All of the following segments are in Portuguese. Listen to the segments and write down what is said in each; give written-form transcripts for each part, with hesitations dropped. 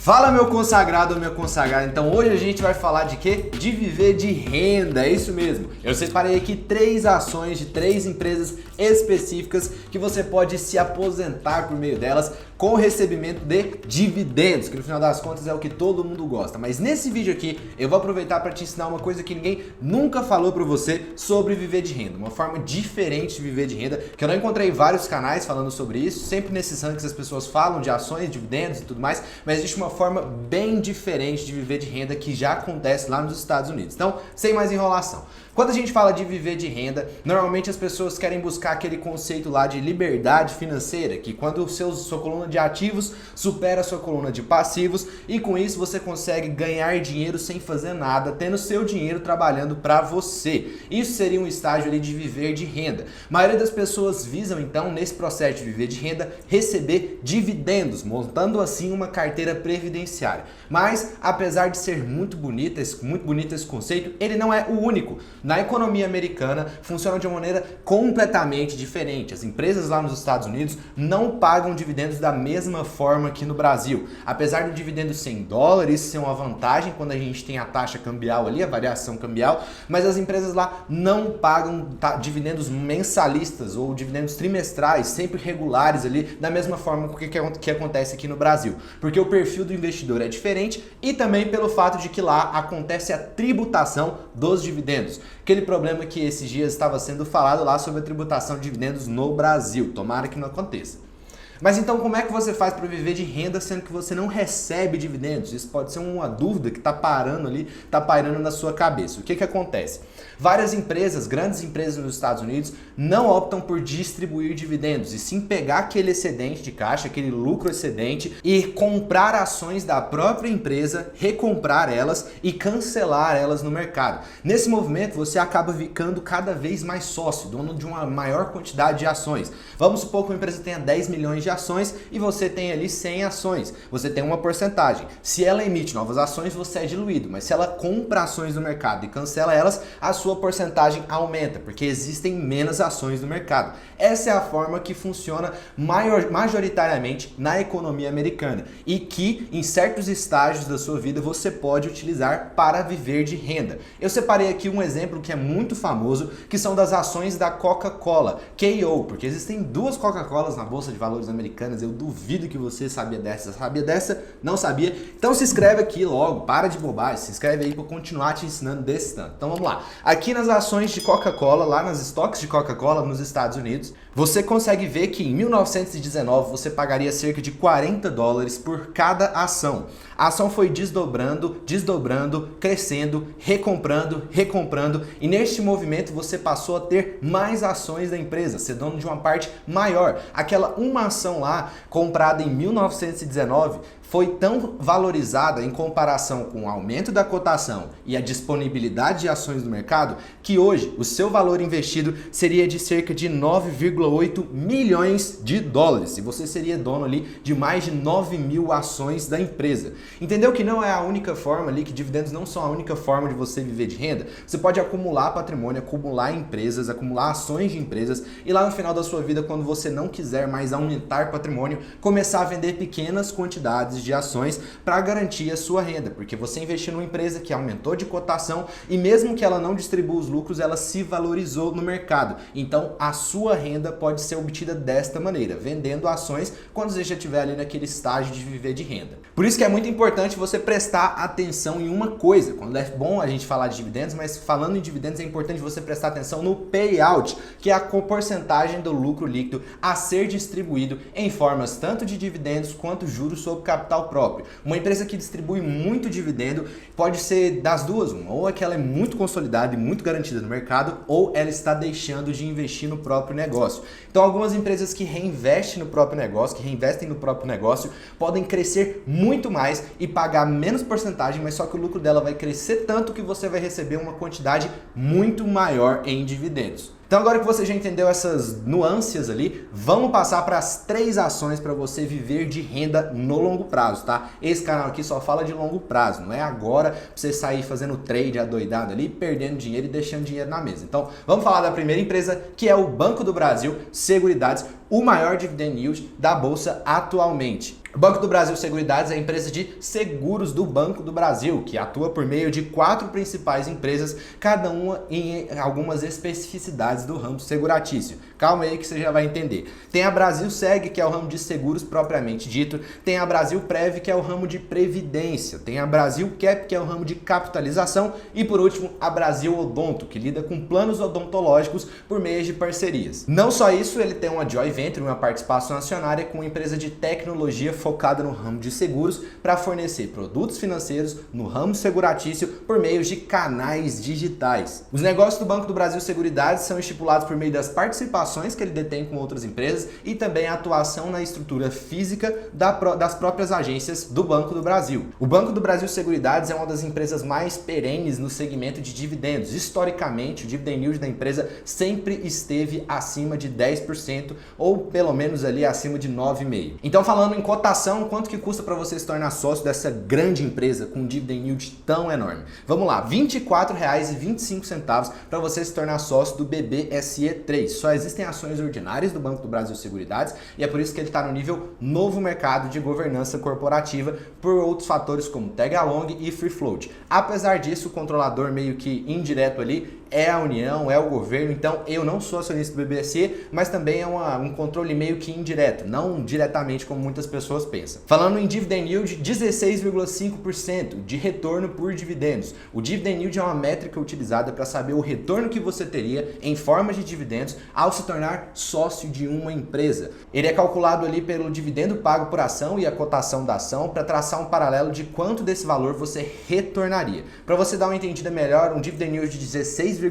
Fala meu consagrado ou minha consagrada, então hoje a gente vai falar de quê? De viver de renda, é isso mesmo. Eu separei aqui 3 ações de 3 empresas específicas que você pode se aposentar por meio delas com recebimento de dividendos, que no final das contas é o que todo mundo gosta. Mas nesse vídeo aqui eu vou aproveitar para te ensinar uma coisa que ninguém nunca falou para você sobre viver de renda, uma forma diferente de viver de renda, que eu não encontrei vários canais falando sobre isso, sempre nesses rankings as pessoas falam de ações, dividendos e tudo mais, mas existe uma forma bem diferente de viver de renda que já acontece lá nos Estados Unidos. Então, sem mais enrolação. Quando a gente fala de viver de renda, normalmente as pessoas querem buscar aquele conceito lá de liberdade financeira, que quando sua coluna de ativos supera a sua coluna de passivos e com isso você consegue ganhar dinheiro sem fazer nada, tendo seu dinheiro trabalhando para você. Isso seria um estágio ali de viver de renda. A maioria das pessoas visam então, nesse processo de viver de renda, receber dividendos, montando assim uma carteira previdenciária. Mas, apesar de ser muito bonito esse conceito, ele não é o único. Na economia americana, funciona de uma maneira completamente diferente. As empresas lá nos Estados Unidos não pagam dividendos da mesma forma que no Brasil. Apesar do dividendo ser em dólares, ser uma vantagem quando a gente tem a taxa cambial ali, a variação cambial, mas as empresas lá não pagam dividendos mensalistas ou dividendos trimestrais, sempre regulares ali, da mesma forma que acontece aqui no Brasil. Porque o perfil do investidor é diferente e também pelo fato de que lá acontece a tributação dos dividendos. Aquele problema que esses dias estava sendo falado lá sobre a tributação de dividendos no Brasil. Tomara que não aconteça. Mas então como é que você faz para viver de renda sendo que você não recebe dividendos? Isso pode ser uma dúvida que está pairando na sua cabeça. O que acontece? Várias empresas, grandes empresas nos Estados Unidos, não optam por distribuir dividendos e sim pegar aquele excedente de caixa, aquele lucro excedente e comprar ações da própria empresa, recomprar elas e cancelar elas no mercado. Nesse movimento você acaba ficando cada vez mais sócio, dono de uma maior quantidade de ações. Vamos supor que uma empresa tenha 10 milhões de ações e você tem ali 100 ações. Você tem uma porcentagem. Se ela emite novas ações, você é diluído, mas se ela compra ações no mercado e cancela elas, a sua porcentagem aumenta, porque existem menos ações no mercado. Essa é a forma que funciona majoritariamente na economia americana e que em certos estágios da sua vida você pode utilizar para viver de renda. Eu separei aqui um exemplo que é muito famoso, que são das ações da Coca-Cola, KO, porque existem 2 Coca-Colas na Bolsa de Valores americanas. Eu duvido que você sabia dessa. Sabia dessa? Não sabia? Então se inscreve aqui logo, para de bobagem, se inscreve aí para eu continuar te ensinando desse tanto. Então vamos lá. Aqui nas ações de Coca-Cola, lá nas estoques de Coca-Cola nos Estados Unidos, você consegue ver que em 1919 você pagaria cerca de $40 por cada ação. A ação foi desdobrando, crescendo, recomprando e neste movimento você passou a ter mais ações da empresa, ser dono de uma parte maior. Aquela uma ação lá, comprada em 1919, foi tão valorizada em comparação com o aumento da cotação e a disponibilidade de ações no mercado que hoje o seu valor investido seria de cerca de 9,8 milhões de dólares. E você seria dono ali de mais de 9 mil ações da empresa. Entendeu que não é a única forma ali, que dividendos não são a única forma de você viver de renda? Você pode acumular patrimônio, acumular empresas, acumular ações de empresas e lá no final da sua vida, quando você não quiser mais aumentar patrimônio, começar a vender pequenas quantidades de ações para garantir a sua renda, porque você investiu numa empresa que aumentou de cotação e mesmo que ela não distribua os lucros, ela se valorizou no mercado. Então a sua renda pode ser obtida desta maneira, vendendo ações quando você já estiver ali naquele estágio de viver de renda. Por isso que é muito importante você prestar atenção em uma coisa. Quando é bom a gente falar de dividendos, mas falando em dividendos é importante você prestar atenção no payout, que é a porcentagem do lucro líquido a ser distribuído em formas tanto de dividendos quanto juros sobre capital próprio. Uma empresa que distribui muito dividendo pode ser das duas, ou é que ela é muito consolidada e muito garantida no mercado, ou ela está deixando de investir no próprio negócio. Então algumas empresas que reinvestem no próprio negócio podem crescer muito mais e pagar menos porcentagem, mas só que o lucro dela vai crescer tanto que você vai receber uma quantidade muito maior em dividendos. Então agora que você já entendeu essas nuances ali, vamos passar para as 3 ações para você viver de renda no longo prazo, tá? Esse canal aqui só fala de longo prazo, não é agora pra você sair fazendo trade adoidado ali, perdendo dinheiro e deixando dinheiro na mesa. Então vamos falar da primeira empresa, que é o Banco do Brasil Seguridades. o maior dividend yield da bolsa atualmente. O Banco do Brasil Seguridades é a empresa de seguros do Banco do Brasil, que atua por meio de 4 principais empresas, cada uma em algumas especificidades do ramo seguratício. Calma aí que você já vai entender. Tem a Brasil Seg, que é o ramo de seguros propriamente dito, tem a Brasil Prev, que é o ramo de previdência, tem a Brasil Cap, que é o ramo de capitalização e, por último, a Brasil Odonto, que lida com planos odontológicos por meio de parcerias. Não só isso, ele tem uma joint venture, uma participação acionária com uma empresa de tecnologia focada no ramo de seguros para fornecer produtos financeiros no ramo seguratício por meio de canais digitais. Os negócios do Banco do Brasil Seguridades são estipulados por meio das participações que ele detém com outras empresas e também a atuação na estrutura física das próprias agências do Banco do Brasil. O Banco do Brasil Seguridades é uma das empresas mais perenes no segmento de dividendos. Historicamente, o dividend yield da empresa sempre esteve acima de 10% ou pelo menos ali acima de 9,5%. Então, falando em cotação, quanto que custa para você se tornar sócio dessa grande empresa com um dividend yield tão enorme? Vamos lá, R$ 24,25 para você se tornar sócio do BBSE3. Só existem ações ordinárias do Banco do Brasil Seguridades e é por isso que ele está no nível novo mercado de governança corporativa por outros fatores como tag along e free float. Apesar disso, o controlador meio que indireto ali é a União, é o governo, então eu não sou acionista do BBSE, mas também é um controle meio que indireto, não diretamente como muitas pessoas pensam. Falando em dividend yield, 16,5% de retorno por dividendos. O dividend yield é uma métrica utilizada para saber o retorno que você teria em forma de dividendos ao se tornar sócio de uma empresa. Ele é calculado ali pelo dividendo pago por ação e a cotação da ação para traçar um paralelo de quanto desse valor você retornaria. Para você dar uma entendida melhor, um dividend yield de 16,5%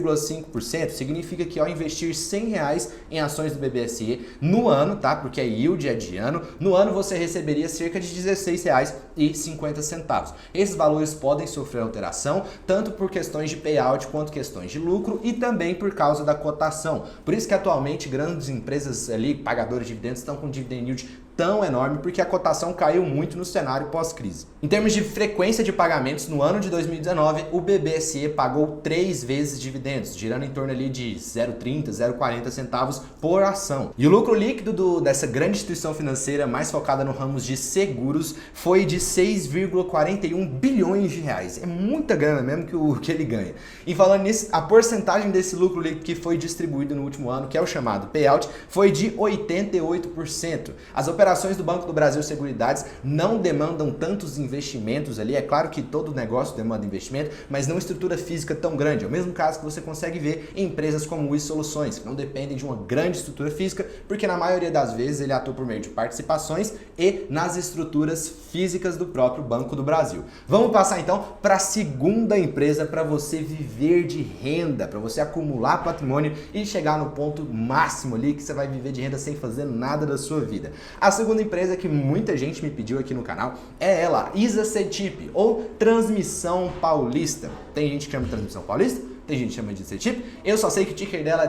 significa que ao investir R$100 em ações do BBSE no ano, tá? Porque a yield é de ano, no ano você receberia cerca de R$16,50. Esses valores podem sofrer alteração, tanto por questões de payout quanto questões de lucro e também por causa da cotação. Por isso que atualmente grandes empresas ali, pagadoras de dividendos, estão com dividend yield tão enorme porque a cotação caiu muito no cenário pós-crise. Em termos de frequência de pagamentos, no ano de 2019, o BBSE pagou 3 vezes dividendos, girando em torno ali de 0,30, 0,40 centavos por ação. E o lucro líquido dessa grande instituição financeira mais focada no ramo de seguros foi de 6,41 bilhões de reais. É muita grana mesmo que ele ganha. E falando nisso, a porcentagem desse lucro líquido que foi distribuído no último ano, que é o chamado payout, foi de 88%. As operações do Banco do Brasil Seguridades não demandam tantos investimentos ali. É claro que todo negócio demanda investimento, mas não estrutura física tão grande. É o mesmo caso que você consegue ver em empresas como o Soluções, que não dependem de uma grande estrutura física, porque na maioria das vezes ele atua por meio de participações e nas estruturas físicas do próprio Banco do Brasil. Vamos passar então para a segunda empresa para você viver de renda, para você acumular patrimônio e chegar no ponto máximo ali que você vai viver de renda sem fazer nada da sua vida. A segunda empresa que muita gente me pediu aqui no canal é ela, ISA CETIP, ou Transmissão Paulista. Tem gente que chama de Transmissão Paulista? Tem gente que chama de CETIP. Eu só sei que o ticker dela é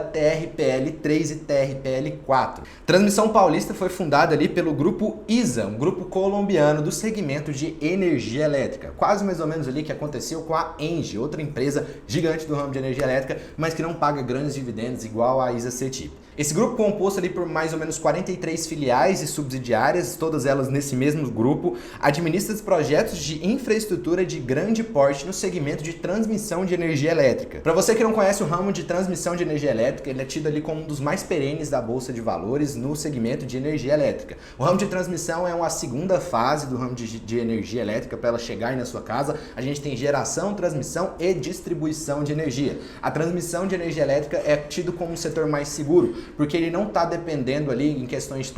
TRPL3 e TRPL4. Transmissão Paulista foi fundada ali pelo grupo ISA, um grupo colombiano do segmento de energia elétrica. Quase mais ou menos ali que aconteceu com a ENGIE, outra empresa gigante do ramo de energia elétrica, mas que não paga grandes dividendos igual a ISA CETIP. Esse grupo composto ali por mais ou menos 43 filiais e subsidiárias, todas elas nesse mesmo grupo, administra projetos de infraestrutura de grande porte no segmento de transmissão de energia elétrica. Para você que não conhece o ramo de transmissão de energia elétrica, ele é tido ali como um dos mais perenes da Bolsa de Valores no segmento de energia elétrica. O ramo de transmissão é uma segunda fase do ramo de energia elétrica para ela chegar aí na sua casa. A gente tem geração, transmissão e distribuição de energia. A transmissão de energia elétrica é tido como um setor mais seguro, porque ele não está dependendo ali em questões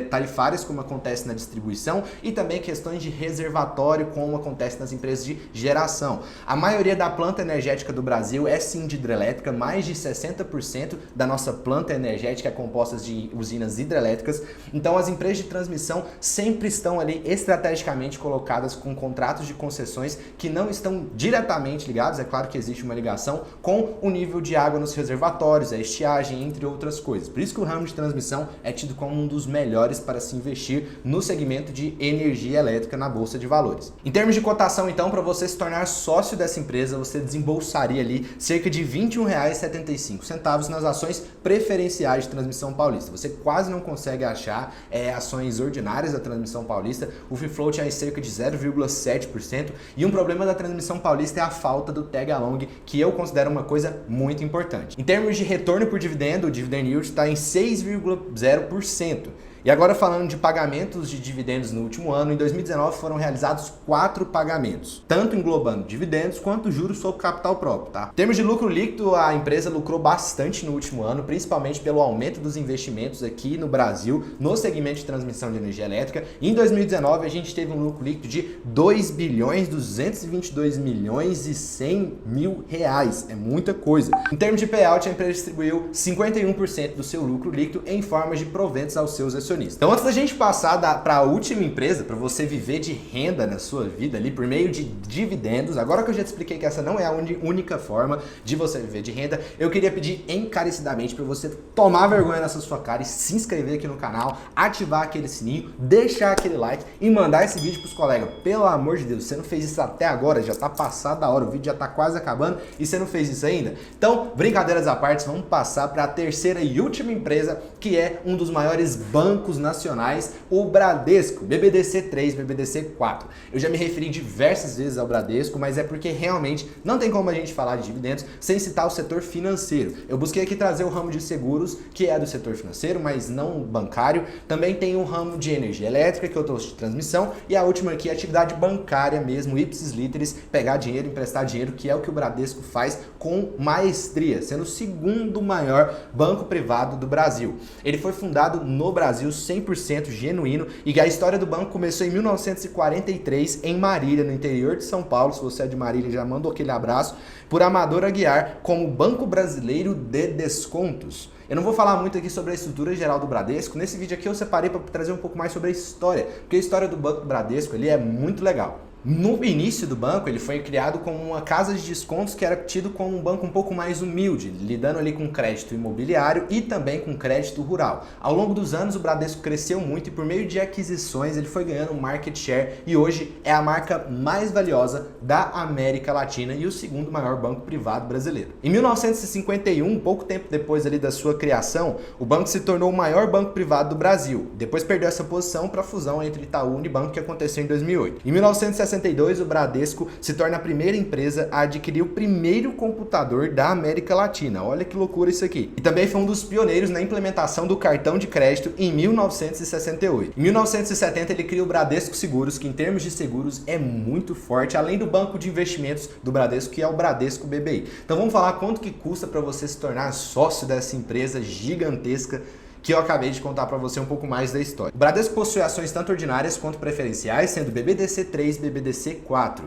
tarifárias, como acontece na distribuição, e também questões de reservatório, como acontece nas empresas de geração. A maioria da planta energética do Brasil é sim de hidrelétrica, mais de 60% da nossa planta energética é composta de usinas hidrelétricas, então as empresas de transmissão sempre estão ali estrategicamente colocadas com contratos de concessões que não estão diretamente ligados, é claro que existe uma ligação com o nível de água nos reservatórios, a estiagem, entre outras coisas. Por isso que o ramo de transmissão é tido como um dos melhores para se investir no segmento de energia elétrica na Bolsa de Valores. Em termos de cotação, então, para você se tornar sócio dessa empresa, você desembolsaria ali cerca de R$ 21,75 nas ações preferenciais de Transmissão Paulista. Você quase não consegue achar ações ordinárias da Transmissão Paulista. O free float é cerca de 0,7%. E um problema da Transmissão Paulista é a falta do tag along, que eu considero uma coisa muito importante. Em termos de retorno por dividendo, o dividend yield está em 6,0%. E agora falando de pagamentos de dividendos no último ano, em 2019 foram realizados 4 pagamentos, tanto englobando dividendos quanto juros sobre capital próprio, tá? Em termos de lucro líquido, a empresa lucrou bastante no último ano, principalmente pelo aumento dos investimentos aqui no Brasil, no segmento de transmissão de energia elétrica. Em 2019 a gente teve um lucro líquido de 2.222.100.000 reais, é muita coisa. Em termos de payout, a empresa distribuiu 51% do seu lucro líquido em forma de proventos aos seus acionistas. Então, antes da gente passar para a última empresa, para você viver de renda na sua vida ali por meio de dividendos, agora que eu já te expliquei que essa não é a única forma de você viver de renda, eu queria pedir encarecidamente para você tomar vergonha nessa sua cara e se inscrever aqui no canal, ativar aquele sininho, deixar aquele like e mandar esse vídeo para os colegas. Pelo amor de Deus, você não fez isso até agora, já está passada a hora, o vídeo já está quase acabando e você não fez isso ainda? Então, brincadeiras à parte, vamos passar para a terceira e última empresa, que é um dos maiores bancos nacionais, o Bradesco, BBDC3, BBDC4. Eu já me referi diversas vezes ao Bradesco, mas é porque realmente não tem como a gente falar de dividendos sem citar o setor financeiro. Eu busquei aqui trazer o ramo de seguros, que é do setor financeiro, mas não bancário. Também tem o ramo de energia elétrica, que eu trouxe de transmissão, e a última aqui é a atividade bancária mesmo, ipsis literis, pegar dinheiro, emprestar dinheiro, que é o que o Bradesco faz com maestria, sendo o segundo maior banco privado do Brasil. Ele foi fundado no Brasil 100% genuíno e a história do banco começou em 1943 em Marília, no interior de São Paulo. Se você é de Marília, já mando aquele abraço, por Amador Aguiar, como Banco Brasileiro de Descontos. Eu não vou falar muito aqui sobre a estrutura geral do Bradesco. Nesse vídeo aqui eu separei para trazer um pouco mais sobre a história, porque a história do Banco Bradesco ele é muito legal. No início do banco, ele foi criado como uma casa de descontos que era tido como um banco um pouco mais humilde, lidando ali com crédito imobiliário e também com crédito rural. Ao longo dos anos, o Bradesco cresceu muito e por meio de aquisições ele foi ganhando um market share e hoje é a marca mais valiosa da América Latina e o segundo maior banco privado brasileiro. Em 1951, pouco tempo depois ali da sua criação, o banco se tornou o maior banco privado do Brasil. Depois perdeu essa posição para a fusão entre Itaú e Unibanco, que aconteceu em 2008. Em 1962, o Bradesco se torna a primeira empresa a adquirir o primeiro computador da América Latina. Olha que loucura isso aqui. E também foi um dos pioneiros na implementação do cartão de crédito em 1968. Em 1970 ele cria o Bradesco Seguros, que em termos de seguros é muito forte, além do banco de investimentos do Bradesco, que é o Bradesco BBI. Então vamos falar quanto que custa para você se tornar sócio dessa empresa gigantesca que eu acabei de contar para você um pouco mais da história. O Bradesco possui ações tanto ordinárias quanto preferenciais, sendo BBDC3 e BBDC4.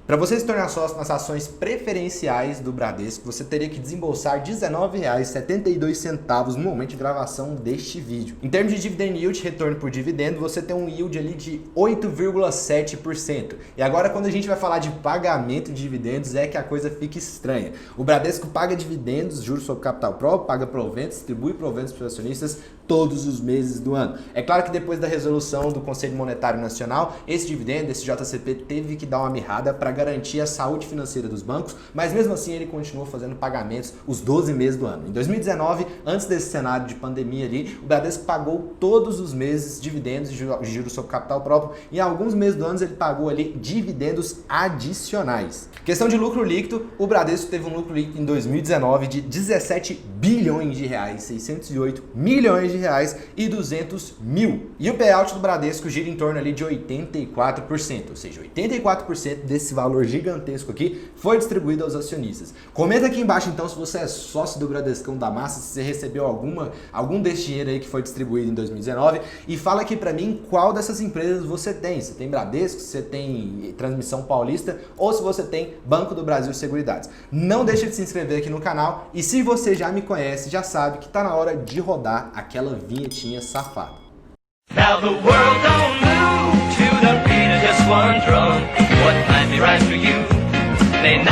Para você se tornar sócio nas ações preferenciais do Bradesco, você teria que desembolsar R$ 19,72 no momento de gravação deste vídeo. Em termos de dividend yield, retorno por dividendo, você tem um yield ali de 8,7%. E agora quando a gente vai falar de pagamento de dividendos é que a coisa fica estranha. O Bradesco paga dividendos, juros sobre capital próprio, paga proventos, distribui proventos para os acionistas todos os meses do ano. É claro que depois da resolução do Conselho Monetário Nacional, esse dividendo, esse JCP, teve que dar uma mirrada para garantir a saúde financeira dos bancos, mas mesmo assim ele continuou fazendo pagamentos os 12 meses do ano. Em 2019, antes desse cenário de pandemia ali, o Bradesco pagou todos os meses dividendos de juros sobre capital próprio e em alguns meses do ano ele pagou ali dividendos adicionais. Questão de lucro líquido, o Bradesco teve um lucro líquido em 2019 de 17 bilhões de reais, 608 milhões de reais e 200 mil. E o payout do Bradesco gira em torno ali de 84%, ou seja, 84% desse valor gigantesco aqui foi distribuído aos acionistas. Comenta aqui embaixo então se você é sócio do Bradescão da Massa, se você recebeu algum desse dinheiro aí que foi distribuído em 2019 e fala aqui pra mim qual dessas empresas você tem. Você tem Bradesco, você tem Transmissão Paulista ou se você tem Banco do Brasil Seguridades. Não deixa de se inscrever aqui no canal e se você já me conhece, já sabe que tá na hora de rodar aquela vinhetinha safada. Now the world don't move to the beat of just one drum. What might be right for you may not